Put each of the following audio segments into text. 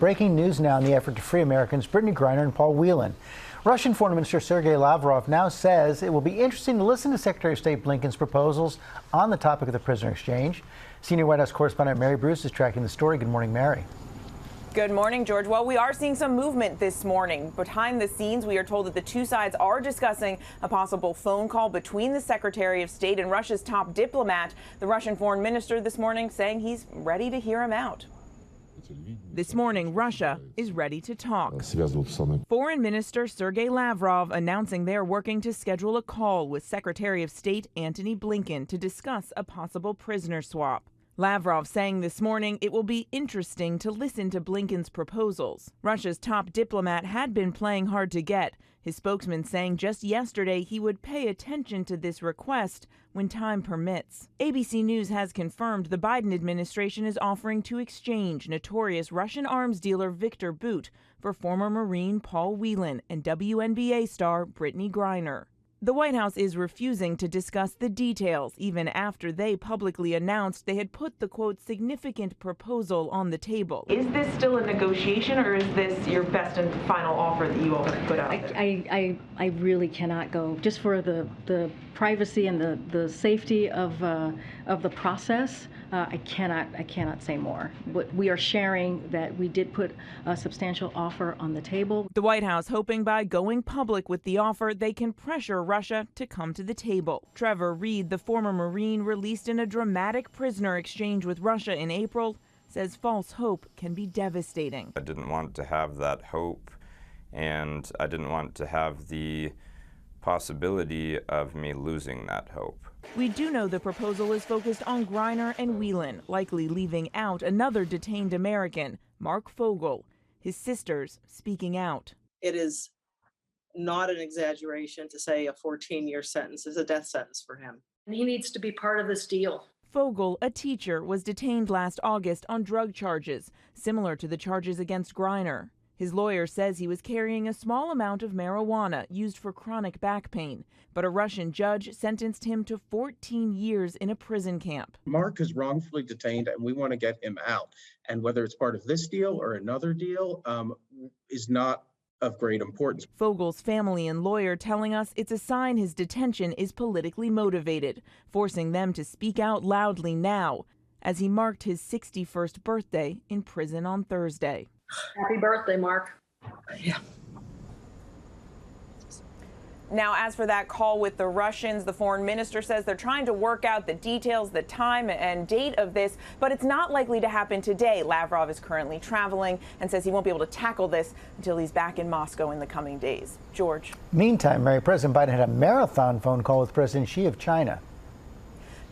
Breaking news now in the effort to free Americans Brittney Griner and Paul Whelan. Russian Foreign Minister Sergei Lavrov now says it will be interesting to listen to Secretary of State Blinken's proposals on the topic of the prisoner exchange. Senior White House correspondent Mary Bruce is tracking the story. Good morning, Mary. Good morning, George. Well, we are seeing some movement this morning. Behind the scenes, we are told that the two sides are discussing a possible phone call between the Secretary of State and Russia's top diplomat. The Russian foreign minister this morning saying he's ready to hear him out. This morning, Russia is ready to talk. Foreign Minister Sergei Lavrov announcing they're working to schedule a call with Secretary of State Antony Blinken to discuss a possible prisoner swap. Lavrov saying this morning it will be interesting to listen to Blinken's proposals. Russia's top diplomat had been playing hard to get. His spokesman saying just yesterday he would pay attention to this request when time permits. ABC News has confirmed the Biden administration is offering to exchange notorious Russian arms dealer Victor Bout for former Marine Paul Whelan and WNBA star Brittney Griner. The White House is refusing to discuss the details, even after they publicly announced they had put the, quote, significant proposal on the table. Is this still a negotiation, or is this your best and final offer that you all have put out there? I really cannot go, just for the privacy and the safety of the process. I cannot say more. But we are sharing that we did put a substantial offer on the table. The White House hoping by going public with the offer, they can pressure Russia to come to the table. Trevor Reed, the former Marine released in a dramatic prisoner exchange with Russia in April, says false hope can be devastating. I didn't want to have that hope, and I didn't want to have the possibility of me losing that hope. We do know the proposal is focused on Griner and Whelan, likely leaving out another detained American, Mark Fogel. His sisters speaking out. It is not an exaggeration to say a 14-year sentence is a death sentence for him. And he needs to be part of this deal. Fogel, a teacher, was detained last August on drug charges, similar to the charges against Griner. His lawyer says he was carrying a small amount of marijuana used for chronic back pain, but a Russian judge sentenced him to 14 years in a prison camp. Mark is wrongfully detained, and we want to get him out. And whether it's part of this deal or another deal is not of great importance. Fogel's family and lawyer telling us it's a sign his detention is politically motivated, forcing them to speak out loudly now as he marked his 61st birthday in prison on Thursday. Happy birthday, Mark. Yeah. Now, as for that call with the Russians, the foreign minister says they're trying to work out the details, the time and date of this, but it's not likely to happen today. Lavrov is currently traveling and says he won't be able to tackle this until he's back in Moscow in the coming days. George. Meantime, Mary, President Biden had a marathon phone call with President Xi of China.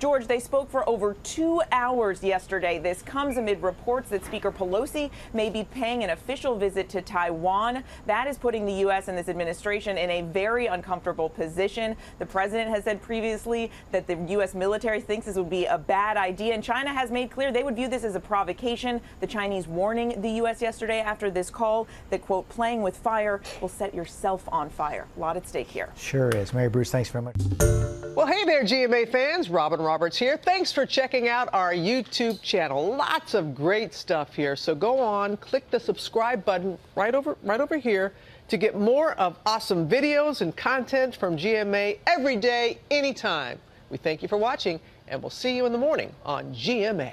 George, they spoke for over 2 hours yesterday. This comes amid reports that Speaker Pelosi may be paying an official visit to Taiwan. That is putting the U.S. and this administration in a very uncomfortable position. The president has said previously that the U.S. military thinks this would be a bad idea, and China has made clear they would view this as a provocation. The Chinese warning the U.S. yesterday after this call that, quote, playing with fire will set yourself on fire. A lot at stake here. Sure is. Mary Bruce, thanks very much. Well, hey there, GMA fans. Robin Roberts here. Thanks for checking out our YouTube channel. Lots of great stuff here. So go on, click the subscribe button right over here to get more of awesome videos and content from GMA every day, anytime. We thank you for watching, and we'll see you in the morning on GMA.